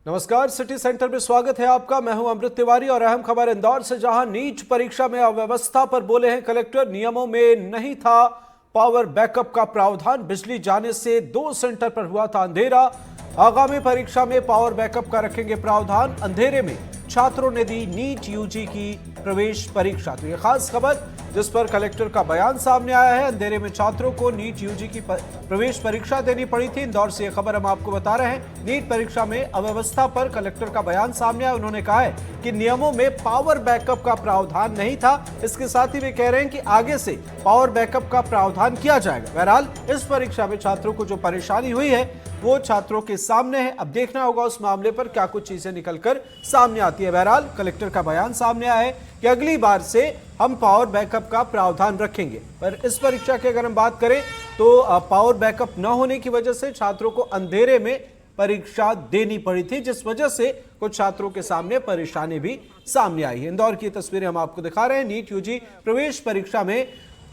नमस्कार, city centre में स्वागत है आपका। मैं हूं अमृत तिवारी और अहम खबर इंदौर से, जहां नीट परीक्षा में अव्यवस्था पर बोले हैं कलेक्टर। नियमों में नहीं था पावर बैकअप का प्रावधान, बिजली जाने से 2 सेंटर पर हुआ था अंधेरा। आगामी परीक्षा में पावर बैकअप का रखेंगे प्रावधान। अंधेरे में छात्रों ने दी नीट यूजी की प्रवेश परीक्षा। तो यह खास खबर जिस पर कलेक्टर का बयान सामने आया है। अंधेरे में छात्रों को नीट यूजी की प्रवेश परीक्षा देनी पड़ी थी। इंदौर से यह खबर हम आपको बता रहे हैं। नीट परीक्षा में अव्यवस्था पर कलेक्टर का बयान सामने आया। उन्होंने कहा है कि नियमों में पावर बैकअप का प्रावधान नहीं था। इसके साथ ही वे कह रहे हैं कि आगे से पावर बैकअप का प्रावधान किया जाएगा। बहरहाल इस परीक्षा में छात्रों को जो परेशानी हुई है वो छात्रों के सामने है। अब देखना होगा उस मामले पर क्या कुछ चीजें निकलकर सामने आती है। बहरहाल कलेक्टर का बयान सामने आया है कि अगली बार से हम पावर बैकअप का प्रावधान रखेंगे। पर इस परीक्षा की अगर हम बात करें तो पावर बैकअप न होने की वजह से छात्रों को अंधेरे में परीक्षा देनी पड़ी थी, जिस वजह से कुछ छात्रों के सामने परेशानी भी सामने आई है। इंदौर की तस्वीरें हम आपको दिखा रहे हैं। नीट यूजी प्रवेश परीक्षा में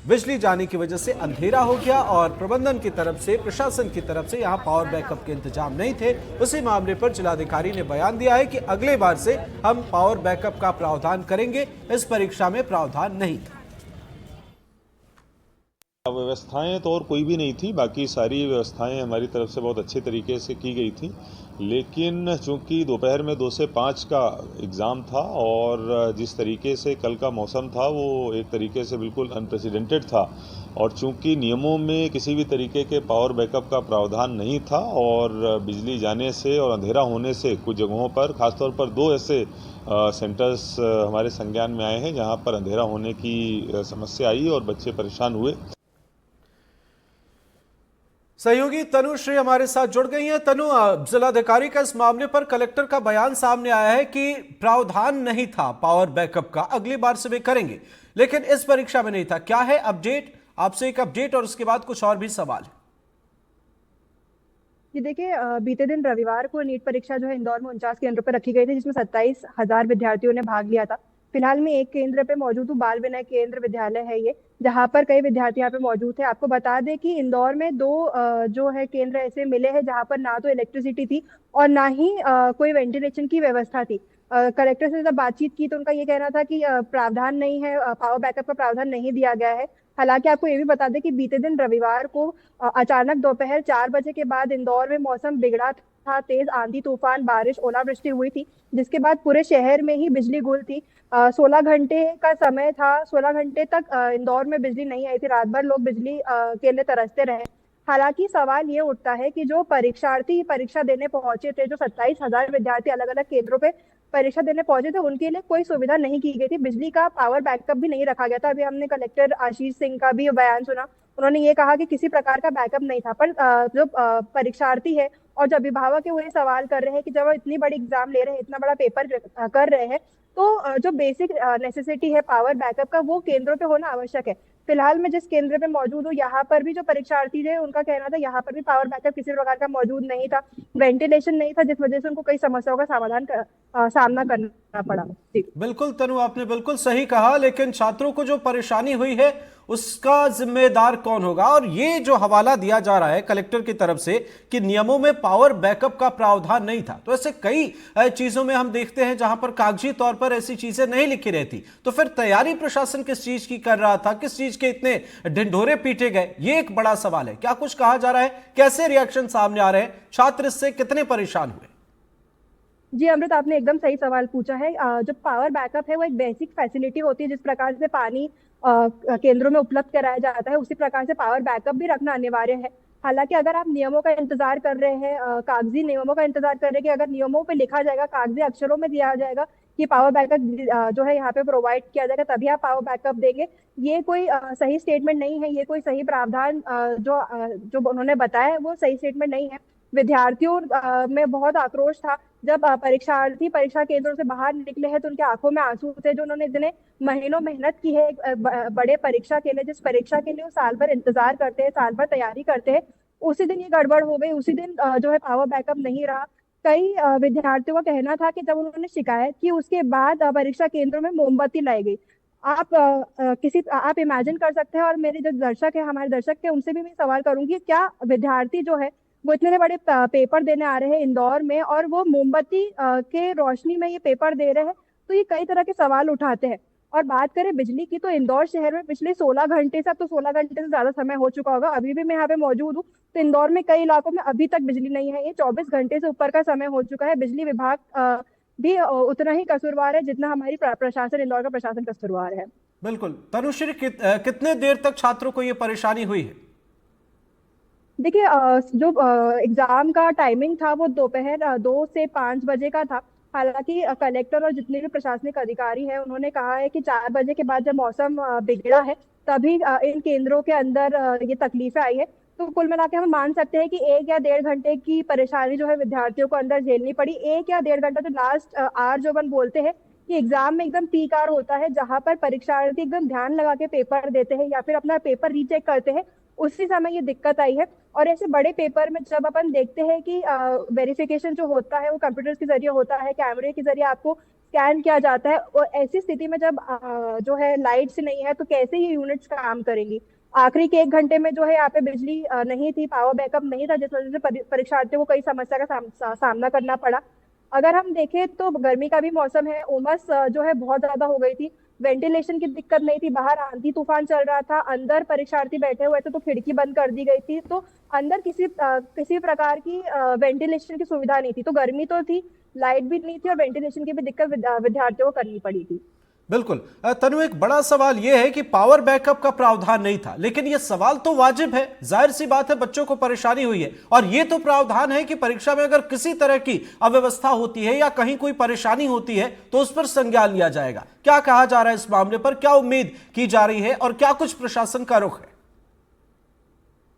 बिजली जाने की वजह से अंधेरा हो गया और प्रबंधन की तरफ से, प्रशासन की तरफ से यहां पावर बैकअप के इंतजाम नहीं थे। उसी मामले पर जिलाधिकारी ने बयान दिया है कि अगले बार से हम पावर बैकअप का प्रावधान करेंगे। इस परीक्षा में प्रावधान नहीं था। व्यवस्थाएं तो और कोई भी नहीं थी, बाकी सारी व्यवस्थाएं हमारी तरफ से बहुत अच्छे तरीके से की गई थी। लेकिन चूंकि दोपहर में 2 से 5 का एग्ज़ाम था और जिस तरीके से कल का मौसम था वो एक तरीके से बिल्कुल अनप्रेसिडेंटेड था, और चूंकि नियमों में किसी भी तरीके के पावर बैकअप का प्रावधान नहीं था और बिजली जाने से और अंधेरा होने से कुछ जगहों पर, खासतौर पर 2 ऐसे सेंटर्स हमारे संज्ञान में आए हैं जहां पर अंधेरा होने की समस्या आई और बच्चे परेशान हुए। सहयोगी तनुश्री हमारे साथ जुड़ गई हैं। तनु, जिलाधिकारी का इस मामले पर कलेक्टर का बयान सामने आया है कि प्रावधान नहीं था पावर बैकअप का, अगली बार से वे करेंगे, लेकिन इस परीक्षा में नहीं था। क्या है अपडेट? आपसे एक अपडेट और उसके बाद कुछ और भी सवाल। जी देखिए, बीते दिन रविवार को नीट परीक्षा जो है इंदौर में 49 केंद्रों पर रखी गई थी, जिसमें 27,000 विद्यार्थियों ने भाग लिया था। फिलहाल मैं एक केंद्र पे मौजूद हूँ, बाल विनय केंद्र विद्यालय है ये, जहाँ पर कई विद्यार्थी यहाँ पे मौजूद थे। आपको बता दें कि इंदौर में 2 जो है केंद्र ऐसे मिले हैं जहाँ पर ना तो इलेक्ट्रिसिटी थी और ना ही कोई वेंटिलेशन की व्यवस्था थी। कलेक्टर से जब बातचीत की तो उनका ये कहना था कि प्रावधान नहीं है, पावर बैकअप का प्रावधान नहीं दिया गया है। हालांकि आपको ये भी बता दें कि बीते दिन रविवार को अचानक दोपहर 4 बजे के बाद इंदौर में मौसम बिगड़ा था। तेज आंधी तूफान, बारिश, ओलावृष्टि हुई थी, जिसके बाद पूरे शहर में ही बिजली गुल थी। 16 घंटे का समय था। 16 घंटे तक इंदौर में बिजली नहीं आई थी। रात भर लोग बिजली के लिए तरसते रहे। हालांकि सवाल ये उठता है कि जो परीक्षार्थी परीक्षा देने पहुंचे थे, जो 27,000 विद्यार्थी अलग अलग केंद्रों पे परीक्षा देने पहुंचे थे, उनके लिए कोई सुविधा नहीं की गई थी। बिजली का पावर बैकअप भी नहीं रखा गया था। अभी हमने कलेक्टर आशीष सिंह का भी बयान सुना। उन्होंने ये कहा कि किसी प्रकार का बैकअप नहीं था। पर जो परीक्षार्थी है और जो अभिभावक है वो ये सवाल कर रहे हैं कि जब वो इतनी बड़ी एग्जाम ले रहे हैं, इतना बड़ा पेपर कर रहे हैं, तो जो बेसिक नेसेसिटी है पावर बैकअप का, वो केंद्रों पे होना आवश्यक है। फिलहाल मैं जिस केंद्र पे मौजूद हूँ, यहाँ पर भी जो परीक्षार्थी थे उनका कहना था यहाँ पर भी पावर बैकअप किसी प्रकार का मौजूद नहीं था। वेंटिलेशन नहीं था, जिस वजह से उनको कई समस्याओं का सामना करना पड़ा। जी बिल्कुल तनु, आपने बिल्कुल सही कहा, लेकिन छात्रों को जो परेशानी हुई है उसका जिम्मेदार कौन होगा? और ये जो हवाला दिया जा रहा है कलेक्टर की तरफ से कि नियमों में पावर बैकअप का प्रावधान नहीं था, तो ऐसे कई चीजों में हम देखते हैं जहां पर कागजी तौर पर ऐसी चीजें नहीं लिखी रहती। तो फिर तैयारी प्रशासन किस चीज की कर रहा था? किस चीज के इतने ढिंढोरे पीटे गए? ये एक बड़ा सवाल है। क्या कुछ कहा जा रहा है? कैसे रिएक्शन सामने आ रहे हैं? छात्र इससे कितने परेशान हुए? जी अमृत, आपने एकदम सही सवाल पूछा है। जो पावर बैकअप है वो एक बेसिक फैसिलिटी होती है। जिस प्रकार से पानी केंद्रों में उपलब्ध कराया जाता है, उसी प्रकार से पावर बैकअप भी रखना अनिवार्य है। हालांकि अगर आप नियमों का इंतजार कर रहे हैं, कागजी नियमों का इंतजार कर रहे हैं कि अगर नियमों पे लिखा जाएगा, कागजी अक्षरों में दिया जाएगा कि पावर बैकअप जो है यहाँ पे प्रोवाइड किया जाएगा, तभी आप पावर बैकअप देंगे, ये कोई सही स्टेटमेंट नहीं है। ये कोई सही प्रावधान जो उन्होंने बताया है वो सही स्टेटमेंट नहीं है। विद्यार्थियों में बहुत आक्रोश था जब परीक्षार्थी परीक्षा केंद्रों से बाहर निकले हैं, तो उनके आंखों में आंसू थे। जो उन्होंने इतने महीनों मेहनत की है एक बड़े परीक्षा के लिए, जिस परीक्षा के लिए वो साल भर इंतजार करते हैं, साल भर तैयारी करते हैं, उसी दिन ये गड़बड़ हो गई। उसी दिन जो है पावर बैकअप नहीं रहा। कई विद्यार्थियों का कहना था कि जब उन्होंने शिकायत की उसके बाद परीक्षा केंद्रों में मोमबत्ती लाई गई। आप इमेजिन कर सकते हैं, और मेरे जो दर्शक है, हमारे दर्शक है, उनसे भी मैं सवाल करूंगी, क्या विद्यार्थी जो है वो इतने बड़े पेपर देने आ रहे हैं इंदौर में, और वो मोमबत्ती के रोशनी में ये पेपर दे रहे हैं। तो ये कई तरह के सवाल उठाते हैं। और बात करें बिजली की, तो इंदौर शहर में पिछले 16 घंटे से, अब तो 16 घंटे से ज्यादा समय हो चुका होगा, अभी भी मैं यहाँ पे मौजूद हूँ, तो इंदौर में कई इलाकों में अभी तक बिजली नहीं है। ये 24 घंटे से ऊपर का समय हो चुका है। बिजली विभाग भी उतना ही कसूरवार है जितना हमारी प्रशासन, इंदौर का प्रशासन कसूरवार है। बिल्कुल। तनुश्री, कितने देर तक छात्रों को ये परेशानी हुई है? देखिए, जो एग्जाम का टाइमिंग था वो दोपहर 2 से 5 बजे का था। हालांकि कलेक्टर और जितने भी प्रशासनिक अधिकारी हैं उन्होंने कहा है कि 4 बजे के बाद जब मौसम बिगड़ा है तभी इन केंद्रों के अंदर ये तकलीफें आई है। तो कुल मिला के हम मान सकते हैं कि 1 या 1.5 घंटे की परेशानी जो है विद्यार्थियों को अंदर झेलनी पड़ी। 1 या 1.5 घंटा जो लास्ट आर जो अपन बोलते हैं कि एग्जाम में एकदम पीक आवर होता है, जहां पर परीक्षार्थी एकदम ध्यान लगा के पेपर देते हैं या फिर अपना पेपर रीचेक करते हैं, उसी समय ये दिक्कत आई है। और ऐसे बड़े पेपर में जब अपन देखते हैं कि वेरिफिकेशन जो होता है वो कंप्यूटर्स के जरिए होता है, कैमरे के जरिए आपको स्कैन किया जाता है, और ऐसी स्थिति में जब जो है लाइट्स नहीं है तो कैसे ये यूनिट्स काम करेंगी। आखिरी के 1 घंटे में जो है यहाँ पे बिजली नहीं थी, पावर बैकअप नहीं था, जिस वजह से परीक्षार्थियों को कई समस्या का सामना करना पड़ा। अगर हम देखें तो गर्मी का भी मौसम है, उमस जो है बहुत ज्यादा हो गई थी। वेंटिलेशन की दिक्कत नहीं थी, बाहर आंधी तूफान चल रहा था, अंदर परीक्षार्थी बैठे हुए थे तो खिड़की बंद कर दी गई थी, तो अंदर किसी प्रकार की वेंटिलेशन की सुविधा नहीं थी। तो गर्मी तो थी, लाइट भी नहीं थी, और वेंटिलेशन की भी दिक्कत विद्यार्थियों को करनी पड़ी थी। बिल्कुल। तनु, एक बड़ा सवाल यह है कि पावर बैकअप का प्रावधान नहीं था, लेकिन यह सवाल तो वाजिब है, जाहिर सी बात है बच्चों को परेशानी हुई है, और यह तो प्रावधान है कि परीक्षा में अगर किसी तरह की अव्यवस्था होती है या कहीं कोई परेशानी होती है तो उस पर संज्ञान लिया जाएगा। क्या कहा जा रहा है इस मामले पर, क्या उम्मीद की जा रही है और क्या कुछ प्रशासन का रुख है?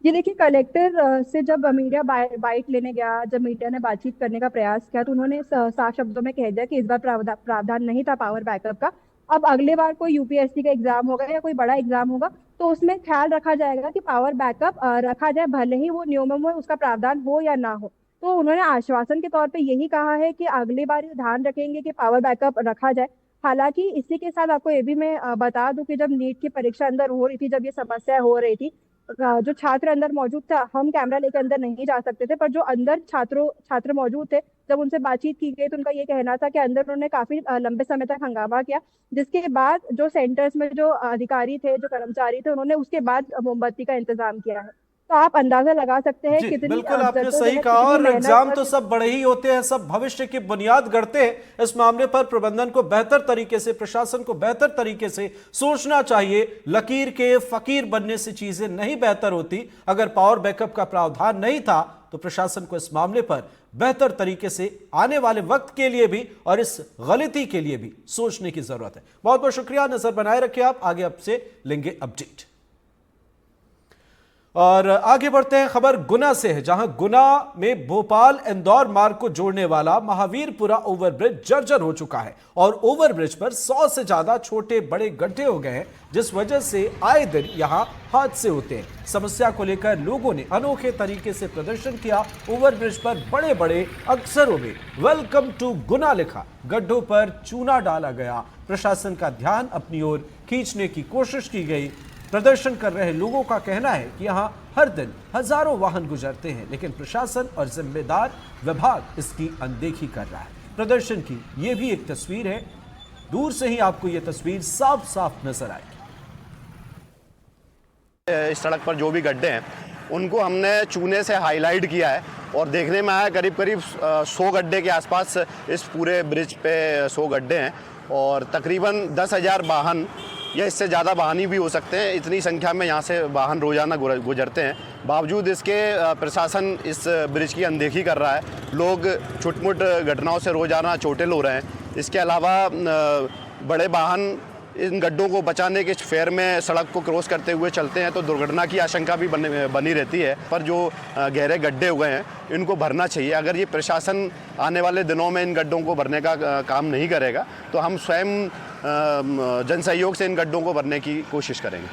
ये देखिए, कलेक्टर से जब मीडिया बाइट लेने गया, जब मीडिया ने बातचीत करने का प्रयास किया, तो उन्होंने साफ शब्दों में कह दिया कि इस बार प्रावधान नहीं था पावर बैकअप का। अब अगले बार कोई यूपीएससी का एग्जाम होगा या कोई बड़ा एग्जाम होगा तो उसमें ख्याल रखा जाएगा कि पावर बैकअप रखा जाए, भले ही वो नियमों में उसका प्रावधान हो या ना हो। तो उन्होंने आश्वासन के तौर पे यही कहा है कि अगली बार ये ध्यान रखेंगे कि पावर बैकअप रखा जाए। हालांकि इसी के साथ आपको ये भी मैं बता दूं कि जब नीट की परीक्षा अंदर हो रही थी, जब ये समस्या हो रही थी, जो छात्र अंदर मौजूद था, हम कैमरा लेकर अंदर नहीं जा सकते थे, पर जो अंदर छात्र मौजूद थे, जब उनसे बातचीत की गई तो उनका ये कहना था कि अंदर उन्होंने काफी लंबे समय तक हंगामा किया, जिसके बाद जो सेंटर्स में जो अधिकारी थे, जो कर्मचारी थे, उन्होंने उसके बाद मोमबत्ती का इंतजाम किया है। तो आप अंदाजा लगा सकते हैं जी, कितनी बिल्कुल आपने सही जद्दोजहद, कहा। कितनी और मेहनत एग्जाम और तो सब बड़े ही होते हैं, सब भविष्य की बुनियाद गढ़ते हैं। इस मामले पर प्रबंधन को बेहतर तरीके से, प्रशासन को बेहतर तरीके से सोचना चाहिए। लकीर के फकीर बनने से चीजें नहीं बेहतर होती। अगर पावर बैकअप का प्रावधान नहीं था तो प्रशासन को इस मामले पर बेहतर तरीके से आने वाले वक्त के लिए भी और इस गलती के लिए भी सोचने की जरूरत है। बहुत बहुत शुक्रिया, नजर बनाए रखिए आप, आगे आपसे लेंगे अपडेट। और आगे बढ़ते हैं, खबर गुना से है, जहां गुना में भोपाल इंदौर मार्ग को जोड़ने वाला महावीरपुरा ओवरब्रिज जर्जर हो चुका है और ओवरब्रिज पर 100 से ज्यादा छोटे बड़े गड्ढे हो गए हैं, जिस वजह से आए दिन यहां हादसे होते हैं। समस्या को लेकर लोगों ने अनोखे तरीके से प्रदर्शन किया। ओवरब्रिज पर बड़े बड़े अक्षरों में वेलकम टू गुना लिखा, गड्ढों पर चूना डाला गया। प्रशासन का ध्यान अपनी ओर खींचने की कोशिश की गई। प्रदर्शन कर रहे लोगों का कहना है कि यहां हर दिन हजारों वाहन गुजरते हैं, लेकिन प्रशासन और जिम्मेदार विभाग इसकी अनदेखी कर रहा है। प्रदर्शन की यह भी एक तस्वीर है, दूर से ही आपको यह तस्वीर साफ साफ नजर आएगी। इस सड़क पर जो भी गड्ढे हैं उनको हमने चूने से हाईलाइट किया है और देखने में आया करीब करीब 100 गड्ढे के आसपास इस पूरे ब्रिज पे 100 गड्ढे हैं और तकरीबन 10,000 वाहन या इससे ज़्यादा वाहन भी हो सकते हैं। इतनी संख्या में यहाँ से वाहन रोजाना गुजरते हैं। बावजूद इसके प्रशासन इस ब्रिज की अनदेखी कर रहा है। लोग छुटमुट घटनाओं से रोजाना चोटिल हो रहे हैं। इसके अलावा बड़े वाहन इन गड्ढों को बचाने के फेर में सड़क को क्रॉस करते हुए चलते हैं तो दुर्घटना की आशंका भी बनी रहती है। पर जो गहरे गड्ढे हुए हैं इनको भरना चाहिए। अगर ये प्रशासन आने वाले दिनों में इन गड्ढों को भरने का काम नहीं करेगा तो हम स्वयं जन सहयोग से इन गड्ढों को भरने की कोशिश करेंगे।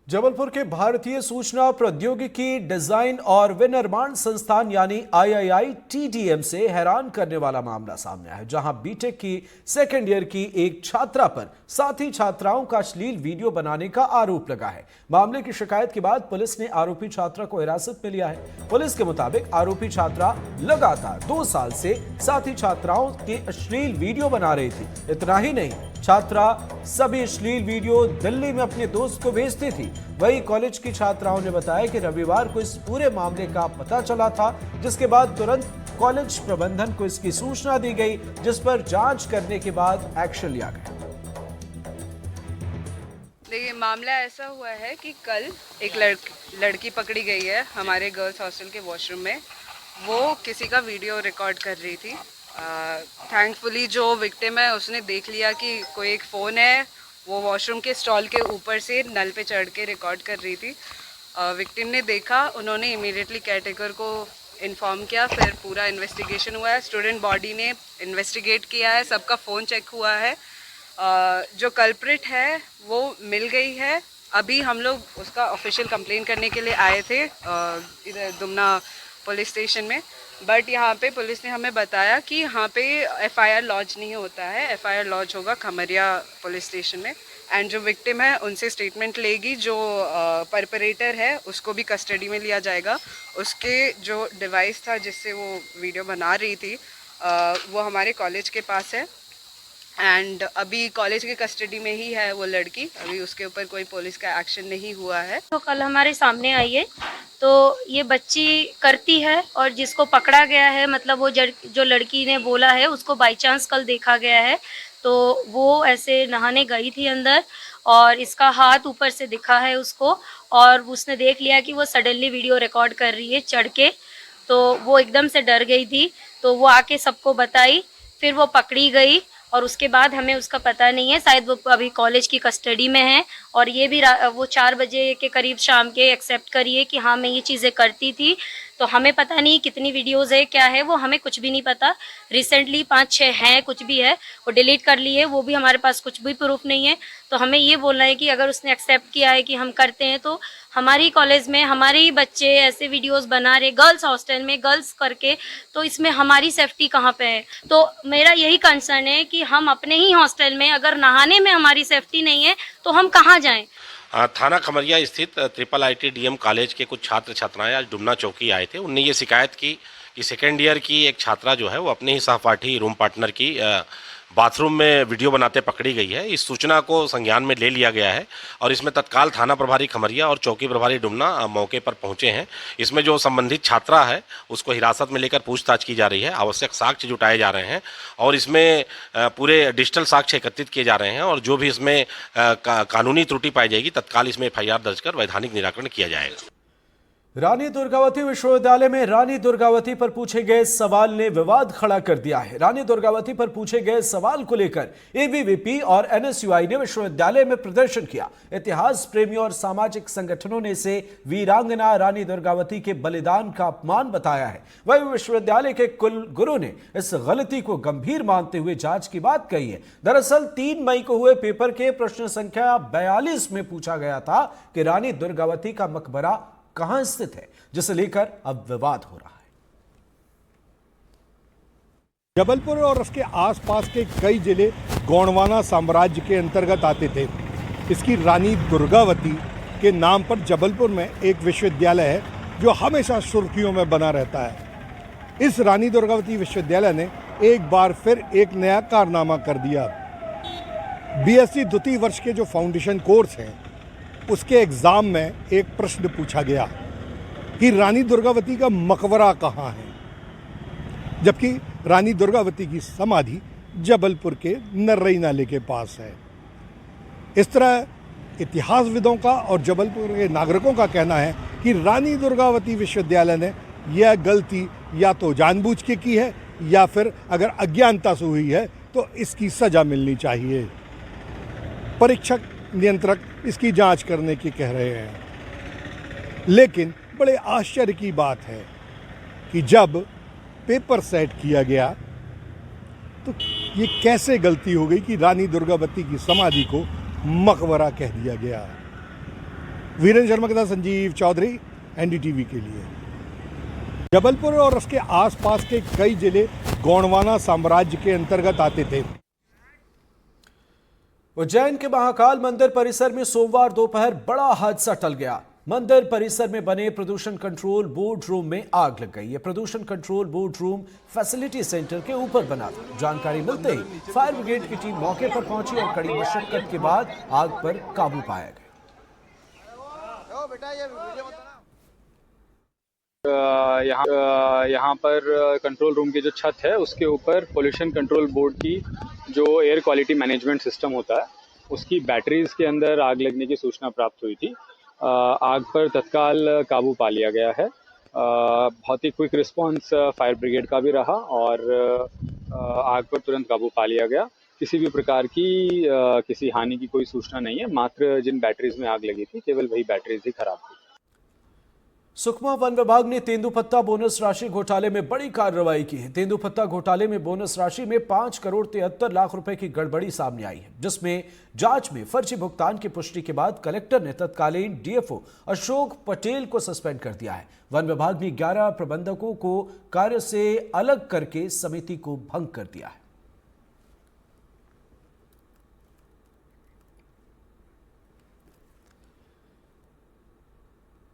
जबलपुर के भारतीय सूचना प्रौद्योगिकी डिजाइन और विनिर्माण संस्थान यानी IIITDM से हैरान करने वाला मामला सामने आया है, जहां बीटेक की सेकेंड ईयर की एक छात्रा पर साथी छात्राओं का अश्लील वीडियो बनाने का आरोप लगा है। मामले की शिकायत के बाद पुलिस ने आरोपी छात्रा को हिरासत में लिया है। पुलिस के मुताबिक आरोपी छात्रा लगातार 2 साल से साथी छात्राओं के अश्लील वीडियो बना रही थी। इतना ही नहीं, छात्रा सभी अश्लील वीडियो दिल्ली में अपने दोस्त को भेजती थी। वही कॉलेज की छात्राओं ने बताया कि रविवार को इस पूरे मामले का पता चला था, जिसके बाद तुरंत कॉलेज प्रबंधन को इसकी सूचना दी गई, जिस पर जांच करने के बाद एक्शन लिया गया। देखिए, मामला ऐसा हुआ है कि कल एक लड़की पकड़ी गई है हमारे गर्ल्स हॉस्टल के वॉशरूम में। वो किसी का वीडियो रिकॉर्ड कर रही थी। थैंकफुली जो विक्टिम है उसने देख लिया कि कोई एक फ़ोन है, वो वॉशरूम के स्टॉल के ऊपर से नल पे चढ़ के रिकॉर्ड कर रही थी। विक्टिम ने देखा, उन्होंने इमीडिएटली केयरटेकर को इन्फॉर्म किया, फिर पूरा इन्वेस्टिगेशन हुआ है। स्टूडेंट बॉडी ने इन्वेस्टिगेट किया है, सबका फ़ोन चेक हुआ है। जो कल्प्रिट है वो मिल गई है। अभी हम लोग उसका ऑफिशियल कंप्लेन करने के लिए आए थे इधर दुमना पुलिस स्टेशन में, बट यहाँ पे पुलिस ने हमें बताया कि यहाँ पे FIR लॉन्च नहीं होता है। FIR लॉन्च होगा खमरिया पुलिस स्टेशन में। एंड जो विक्टिम है उनसे स्टेटमेंट लेगी, जो परपरेटर है उसको भी कस्टडी में लिया जाएगा। उसके जो डिवाइस था जिससे वो वीडियो बना रही थी वो हमारे कॉलेज के पास है एंड अभी कॉलेज के कस्टडी में ही है वो लड़की। अभी उसके ऊपर कोई पुलिस का एक्शन नहीं हुआ है। तो कल हमारे सामने आई है, तो ये बच्ची करती है और जिसको पकड़ा गया है, मतलब वो जो लड़की ने बोला है उसको बाई चांस कल देखा गया है। तो वो ऐसे नहाने गई थी अंदर और इसका हाथ ऊपर से दिखा है उसको, और उसने देख लिया कि वो सडनली वीडियो रिकॉर्ड कर रही है चढ़ के। तो वो एकदम से डर गई थी, तो वो आके सबको बताई, फिर वो पकड़ी गई और उसके बाद हमें उसका पता नहीं है, शायद वो अभी कॉलेज की कस्टडी में है। और ये भी वो 4 बजे के करीब शाम के एक्सेप्ट करिए कि हाँ मैं ये चीज़ें करती थी। तो हमें पता नहीं कितनी वीडियोज़ है, क्या है, वो हमें कुछ भी नहीं पता। रिसेंटली 5-6 हैं, कुछ भी है वो डिलीट कर ली है, वो भी हमारे पास कुछ भी प्रूफ नहीं है। तो हमें ये बोलना है कि अगर उसने एक्सेप्ट किया है कि हम करते हैं, तो हमारी कॉलेज में हमारे ही बच्चे ऐसे वीडियोस बना रहे गर्ल्स हॉस्टल में गर्ल्स करके, तो इसमें हमारी सेफ्टी कहाँ पे है। तो मेरा यही कंसर्न है कि हम अपने ही हॉस्टल में अगर नहाने में हमारी सेफ्टी नहीं है तो हम कहाँ जाएं। थाना खमरिया स्थित IIITDM कॉलेज के कुछ छात्र छात्राएं आज डुमना चौकी आए थे। उनने ये शिकायत की कि सेकेंड ईयर की एक छात्रा जो है वो अपने ही सहपाठी रूम पार्टनर की बाथरूम में वीडियो बनाते पकड़ी गई है। इस सूचना को संज्ञान में ले लिया गया है और इसमें तत्काल थाना प्रभारी खमरिया और चौकी प्रभारी डुमना मौके पर पहुंचे हैं। इसमें जो संबंधित छात्रा है उसको हिरासत में लेकर पूछताछ की जा रही है, आवश्यक साक्ष्य जुटाए जा रहे हैं और इसमें पूरे डिजिटल साक्ष्य एकत्रित किए जा रहे हैं और जो भी इसमें कानूनी त्रुटि पाई जाएगी तत्काल इसमें FIR दर्ज कर वैधानिक निराकरण किया जाएगा। रानी दुर्गावती विश्वविद्यालय में रानी दुर्गावती पर पूछे गए सवाल ने विवाद खड़ा कर दिया है। रानी दुर्गावती पर पूछे गए सवाल को लेकर ABVP और NSUI ने विश्वविद्यालय में प्रदर्शन किया। इतिहास प्रेमियों और सामाजिक संगठनों ने इसे वीरांगना रानी दुर्गावती के बलिदान का अपमान बताया है। वहीं विश्वविद्यालय के कुल गुरु ने इस गलती को गंभीर मानते हुए जांच की बात कही है। दरअसल 3 मई को हुए पेपर के प्रश्न संख्या 42 में पूछा गया था कि रानी दुर्गावती का मकबरा कहां स्थित है, जिसे लेकर अब विवाद हो रहा है। जबलपुर और उसके आसपास के कई जिले गोंडवाना साम्राज्य के अंतर्गत आते थे। इसकी रानी दुर्गावती के नाम पर जबलपुर में एक विश्वविद्यालय है जो हमेशा सुर्खियों में बना रहता है। इस रानी दुर्गावती विश्वविद्यालय ने एक बार फिर एक नया कारनामा कर दिया। BSc द्वितीय वर्ष के जो फाउंडेशन कोर्स हैं उसके एग्ज़ाम में एक प्रश्न पूछा गया कि रानी दुर्गावती का मकबरा कहाँ है, जबकि रानी दुर्गावती की समाधि जबलपुर के नर्रई नाले के पास है। इस तरह इतिहासविदों का और जबलपुर के नागरिकों का कहना है कि रानी दुर्गावती विश्वविद्यालय ने यह गलती या तो जानबूझ के की है या फिर अगर अज्ञानता से हुई है तो इसकी सज़ा मिलनी चाहिए। परीक्षक नियंत्रक इसकी जांच करने की कह रहे हैं, लेकिन बड़े आश्चर्य की बात है कि जब पेपर सेट किया गया तो ये कैसे गलती हो गई कि रानी दुर्गावती की समाधि को मकबरा कह दिया गया। वीरेंद्र शर्मा के साथ संजीव चौधरी, एनडीटीवी के लिए। जबलपुर और उसके आसपास के कई जिले गोंडवाना साम्राज्य के अंतर्गत आते थे। उज्जैन के महाकाल मंदिर परिसर में सोमवार दोपहर बड़ा हादसा टल गया। मंदिर परिसर में बने प्रदूषण कंट्रोल बोर्ड रूम में आग लग गई। यह प्रदूषण control board room facility centre के ऊपर बना था। जानकारी मिलते ही फायर ब्रिगेड की टीम मौके पर पहुंची और कड़ी मशक्कत के बाद आग पर काबू पाया गया। यहाँ पर कंट्रोल रूम की जो छत है उसके ऊपर पोल्यूशन कंट्रोल बोर्ड की जो एयर क्वालिटी मैनेजमेंट सिस्टम होता है उसकी बैटरीज के अंदर आग लगने की सूचना प्राप्त हुई थी। आग पर तत्काल काबू पा लिया गया है। बहुत ही क्विक रिस्पांस फायर ब्रिगेड का भी रहा और आग पर तुरंत काबू पा लिया गया। किसी भी प्रकार की किसी हानि की कोई सूचना नहीं है। मात्र जिन बैटरीज में आग लगी थी केवल वही बैटरीज ही खराब थी। सुकमा वन विभाग ने तेंदुपत्ता बोनस राशि घोटाले में बड़ी कार्रवाई की है। तेंदुपत्ता घोटाले में बोनस राशि में 5 करोड़ 73 लाख रुपए की गड़बड़ी सामने आई है, जिसमें जांच में फर्जी भुगतान की पुष्टि के बाद कलेक्टर ने तत्कालीन डीएफओ अशोक पटेल को सस्पेंड कर दिया है। वन विभाग ने 11 प्रबंधकों को कार्य से अलग करके समिति को भंग कर दिया है।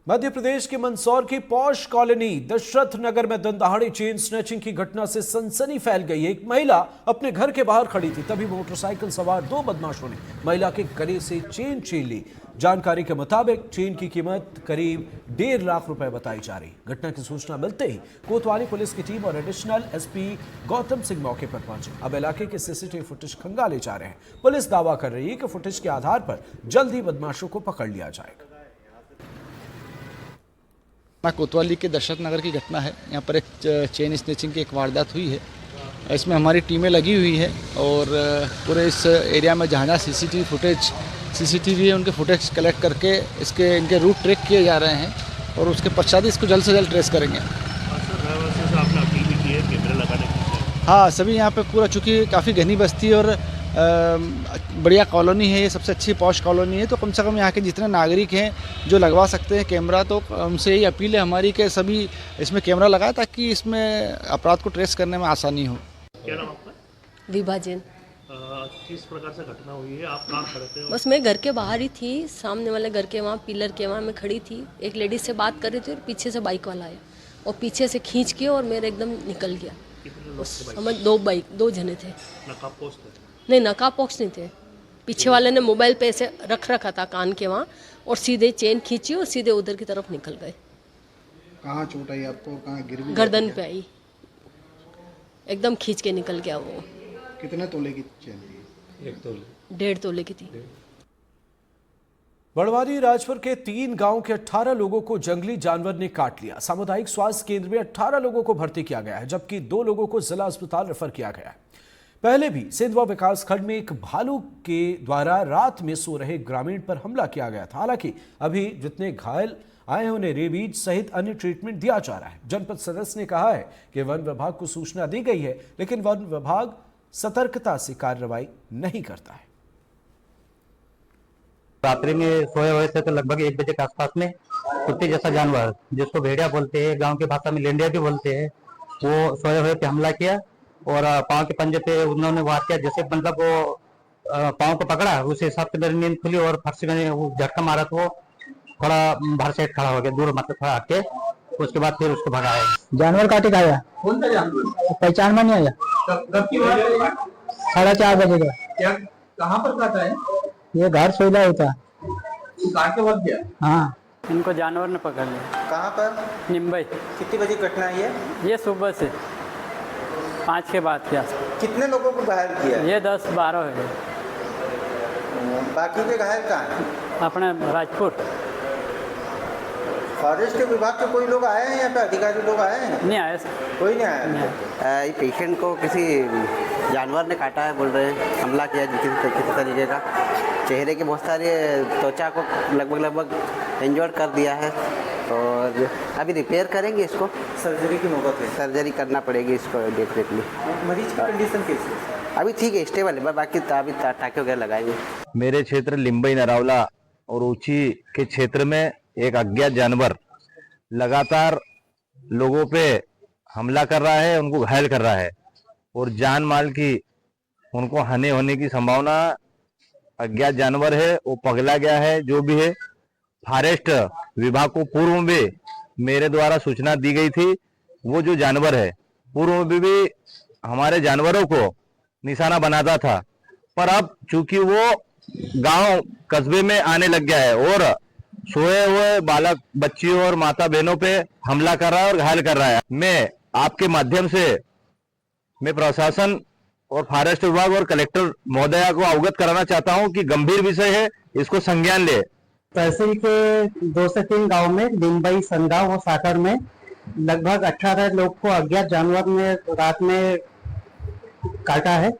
मध्य प्रदेश के मंदसौर की पॉश कॉलोनी दशरथ नगर में दंदहाड़ी चेन स्नैचिंग की घटना से सनसनी फैल गई है। एक महिला अपने घर के बाहर खड़ी थी, तभी मोटरसाइकिल सवार 2 बदमाशों ने महिला के गले से चेन छीन ली। जानकारी के मुताबिक चेन की कीमत करीब 1.5 लाख रुपए बताई जा रही। घटना की सूचना मिलते ही कोतवाली पुलिस की टीम और एडिशनल एसपी गौतम सिंह मौके पर पहुंचे। अब इलाके के सीसीटीवी फुटेज खंगाले जा रहे हैं। पुलिस दावा कर रही है कि फुटेज के आधार पर जल्द ही बदमाशों को पकड़ लिया जाएगा। कोतवाली के दशरथ नगर की घटना है। यहाँ पर एक चेन स्नैचिंग की एक वारदात हुई है। इसमें हमारी टीमें लगी हुई है और पूरे इस एरिया में जहाँ सीसीटीवी है उनके फुटेज कलेक्ट करके इनके रूट ट्रैक किए जा रहे हैं और उसके पश्चात इसको जल्द से जल्द ट्रेस करेंगे। हाँ, सभी यहाँ पे पूरा, चूँकि काफ़ी घनी बस्ती और बढ़िया कॉलोनी है, ये सबसे अच्छी पॉश कॉलोनी है, तो कम से कम यहाँ के जितने नागरिक हैं जो लगवा सकते हैं कैमरा, तो उनसे यही अपील है हमारी कि सभी इसमें कैमरा लगाए ताकि इसमें अपराध को ट्रेस करने में आसानी हो। क्या नाम आपका? विभाजन। किस प्रकार से घटना हुई है? आप कहाँ खड़े थे? बस मैं घर के बाहर ही थी, सामने वाले घर के वहाँ पिलर के वहाँ मैं खड़ी थी। एक लेडीज से बात कर रही थी और पीछे से बाइक वाला आया और पीछे से खींच के और मेरे एकदम निकल गया। समझ 2 जने थे। नकाबपोश थे? नहीं, नकाबपोश नहीं थे। पीछे वाले ने मोबाइल पे ऐसे रखा था कान के वहाँ और सीधे चेन खींची और सीधे उधर की तरफ निकल गए। कहाँ चोट आई आपको? कहाँ गिर गई? गर्दन पे आई, एकदम खींच के निकल गया वो। कितने तोले की चेन थी? 1 तोले। 1.5 तोले की थी। बड़वानी राजपुर के 3 गांव के 18 लोगों को जंगली जानवर ने काट लिया। सामुदायिक स्वास्थ्य केंद्र में 18 लोगों को भर्ती किया गया है, जबकि 2 लोगों को जिला अस्पताल रेफर किया गया है। पहले भी सिंधवा विकास खंड में एक भालू के द्वारा रात में सो रहे ग्रामीण पर हमला किया गया था। हालांकि अभी जितने घायल आए हैं उन्हें रेबीज सहित अन्य ट्रीटमेंट दिया जा रहा है। जनपद सदस्य ने कहा है कि वन विभाग को सूचना दी गई है, लेकिन वन विभाग सतर्कता से कार्रवाई नहीं करता है। रात्रि में सोए हुए थे तो लगभग 1 बजे के आसपास में कुत्ते जैसा जानवर, जिसको भेड़िया बोलते हैं, गांव की भाषा में लेंडिया भी बोलते हैं, वो सोए हुए पे हमला किया और पाँव के पंजे पे उन्होंने वार किया। जैसे मतलब वो पाँव को पकड़ा, उस हिसाब से मेरी नींद खुली और फर्श में वो झटका मारा तो वो थोड़ा बाहर साइड खड़ा हो गया, दूर मतलब थोड़ा हटके। उसके बाद फिर उसको भगाया। जानवर काटे खाया? कौन सा जानवर? पहचान में नहीं आया। कब की बात है? 4:30 बजे का। क्या कहाँ पर काटा है? ये घर सोला होता। काट के वक्त गया? हाँ, इनको जानवर ने पकड़ लिया। कहाँ पर? निम्बई। कितनी बजे घटना है ये सुबह से 5 के बाद क्या? कितने लोगों को घायल किया? ये 10-12 है। बाकी के घायल कहाँ हैं? अपने राजपुर। फॉरेस्ट के विभाग के कोई लोग आए हैं यहाँ पे? अधिकारी लोग आए हैं? नहीं आए सर। कोई नहीं आया। ये पेशेंट को किसी जानवर ने काटा है बोल रहे हैं, हमला किया किसी तरीके का। चेहरे के बहुत सारे त्वचा को लगभग इंजर्ड कर दिया है और अभी रिपेयर करेंगे इसको। सर्जरी की नौबत है? सर्जरी करना पड़ेगी इसको डेफिनेटली। मरीज की कंडीशन कैसी है? अभी ठीक है, स्टेबल है, बाकी अभी टाँके वगैरह लगाएंगे। मेरे क्षेत्र लिम्बई नरावला और ऊंची के क्षेत्र में एक अज्ञात जानवर लगातार लोगों पे हमला कर रहा है, उनको घायल कर रहा है और जान माल की उनको हानि होने की संभावना। अज्ञात जानवर है, वो पगला गया है। जो भी है, फॉरेस्ट विभाग को पूर्व में मेरे द्वारा सूचना दी गई थी। वो जो जानवर है पूर्व में भी हमारे जानवरों को निशाना बनाता था, पर अब चूंकि वो गांव कस्बे में आने लग गया है और सोए हुए बालक बच्चियों और माता बहनों पे हमला कर रहा है और घायल कर रहा है। मैं आपके माध्यम से मैं प्रशासन और फॉरेस्ट विभाग और कलेक्टर महोदया को अवगत कराना चाहता हूं कि गंभीर विषय है, इसको संज्ञान ले। तहसील के 2 से 3 गांव में लिंबई, संगाव और साकर में लगभग 18 लोग को अज्ञात जानवर ने रात में काटा है,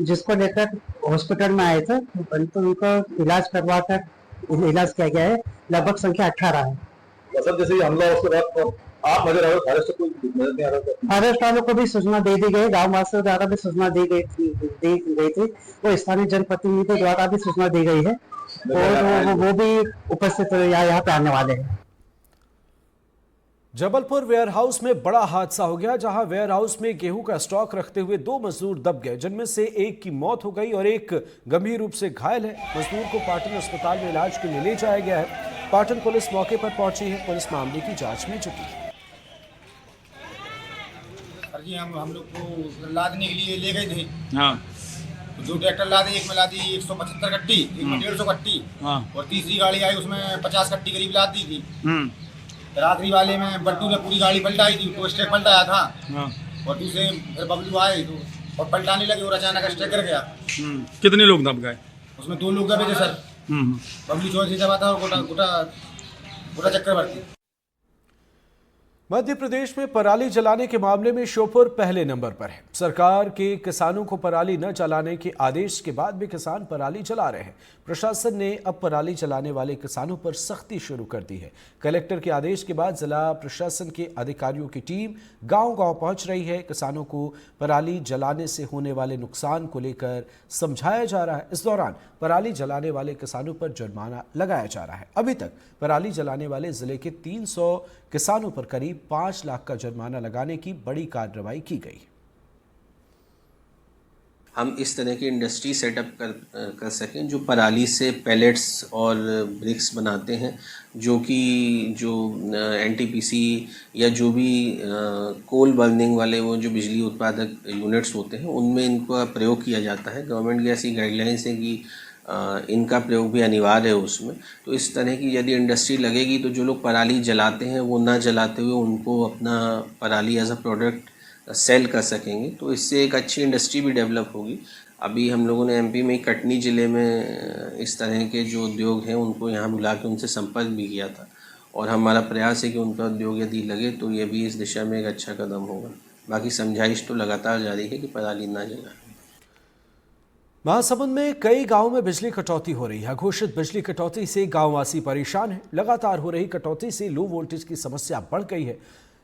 जिसको लेकर हॉस्पिटल में आए थे, परंतु उनको इलाज करवाकर इलाज किया गया है। लगभग संख्या 18 है। मतलब जैसे हमला उसके बाद आप नजर आ रहे हो, फॉरेस्ट को नजर नहीं आ रहा? फॉरेस्ट वालों को भी सूचना दे दी गई, गाँव वासियों द्वारा भी सूचना दी गई थी, वो स्थानीय जनप्रतिनिधियों द्वारा भी सूचना दी गई है और वो भी उपस्थित यहाँ पे आने वाले हैं। जबलपुर वेयरहाउस में बड़ा हादसा हो गया, जहां वेयरहाउस में गेहूं का स्टॉक रखते हुए 2 मजदूर दब गए, जिनमें से एक की मौत हो गई और एक गंभीर रूप से घायल है। मजदूर को पाटन अस्पताल में इलाज के लिए ले जाया गया है। पाटन पुलिस मौके पर पहुंची है। पुलिस मामले की जांच में जुटी है। सर जी, हम लोग को लादने के लिए ले गए थे। हाँ। तो 2 ट्रैक्टर लादे, एक में लादी 175 कट्टी, एक में 150 कट्टी। हाँ। और तीसरी गाड़ी आई, उसमें 50 कट्टी करीब लाद दी थी। रात्रि वाले में बट्टू ने पूरी गाड़ी पलटाई थी, तो स्ट्रेक पलटाया था। हाँ। और दूसरे फिर बबलू आए तो और पलटाने लगे और अचानक स्ट्रेक कर गया। कितने लोग दब गए? उसमें 2 लोग दबे थे सर। बबलू चौधरी दबा था और गोटा चक्रवर्ती। मध्य प्रदेश में पराली जलाने के मामले में श्योपुर पहले नंबर पर है। सरकार के किसानों को पराली न जलाने के आदेश के बाद भी किसान पराली जला रहे हैं। प्रशासन ने अब पराली जलाने वाले किसानों पर सख्ती शुरू कर दी है। कलेक्टर के आदेश के बाद जिला प्रशासन के अधिकारियों की टीम गांव-गांव पहुंच रही है। किसानों को पराली जलाने से होने वाले नुकसान को लेकर समझाया जा रहा है। इस दौरान पराली जलाने वाले किसानों पर जुर्माना लगाया जा रहा है। अभी तक पराली जलाने वाले जिले के 300 किसानों पर करीब 5 लाख का जुर्माना लगाने की बड़ी कार्रवाई की गई। हम इस तरह की इंडस्ट्री सेटअप कर सकें जो पराली से पैलेट्स और ब्रिक्स बनाते हैं, जो एनटीपीसी या जो भी कोल बर्निंग वाले वो जो बिजली उत्पादक यूनिट्स होते हैं उनमें इनका प्रयोग किया जाता है। गवर्नमेंट की ऐसी गाइडलाइंस है कि इनका प्रयोग भी अनिवार्य है उसमें। तो इस तरह की यदि इंडस्ट्री लगेगी तो जो लोग पराली जलाते हैं वो ना जलाते हुए उनको अपना पराली एज अ प्रोडक्ट सेल कर सकेंगे, तो इससे एक अच्छी इंडस्ट्री भी डेवलप होगी। अभी हम लोगों ने एमपी में कटनी ज़िले में इस तरह के जो उद्योग हैं उनको यहाँ बुला के उनसे संपर्क भी किया था और हमारा प्रयास है कि उनका उद्योग यदि लगे तो ये भी इस दिशा में एक अच्छा कदम होगा। बाकी समझाइश तो लगातार जारी है कि पराली ना जलाएं। महासमुंद में कई गांवों में बिजली कटौती हो रही है। घोषित बिजली कटौती से गांववासी परेशान हैं। लगातार हो रही कटौती से लो वोल्टेज की समस्या बढ़ गई है।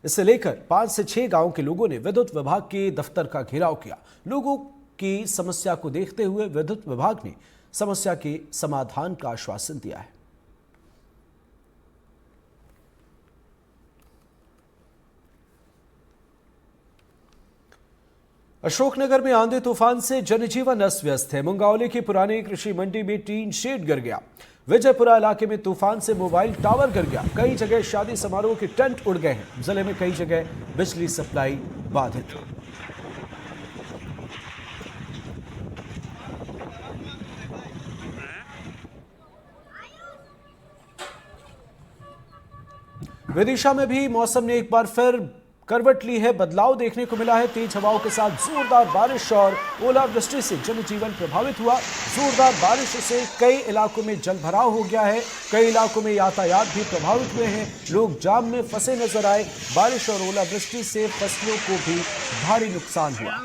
इसे लेकर 5 से 6 गांवों के लोगों ने विद्युत विभाग के दफ्तर का घेराव किया। लोगों की समस्या को देखते हुए विद्युत विभाग ने समस्या के समाधान का आश्वासन दिया है। अशोकनगर में आंधी तूफान से जनजीवन अस्त व्यस्त है। मुंगावली की पुरानी कृषि मंडी में टीन शेड गिर गया। विजयपुरा इलाके में तूफान से मोबाइल टावर गिर गया। कई जगह शादी समारोह के टेंट उड़ गए हैं। जिले में कई जगह बिजली सप्लाई बाधित है। विदिशा में भी मौसम ने एक बार फिर करवट ली है। बदलाव देखने को मिला है। तेज हवाओं के साथ जोरदार बारिश और ओलावृष्टि से जनजीवन प्रभावित हुआ। जोरदार बारिश से कई इलाकों में जलभराव हो गया है। कई इलाकों में यातायात भी प्रभावित हुए हैं। लोग जाम में फंसे नजर आए। बारिश और ओलावृष्टि से फसलों को भी भारी नुकसान हुआ।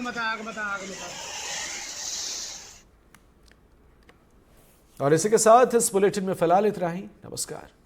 और इसी के साथ इस बुलेटिन में फिलहाल इतना ही। नमस्कार।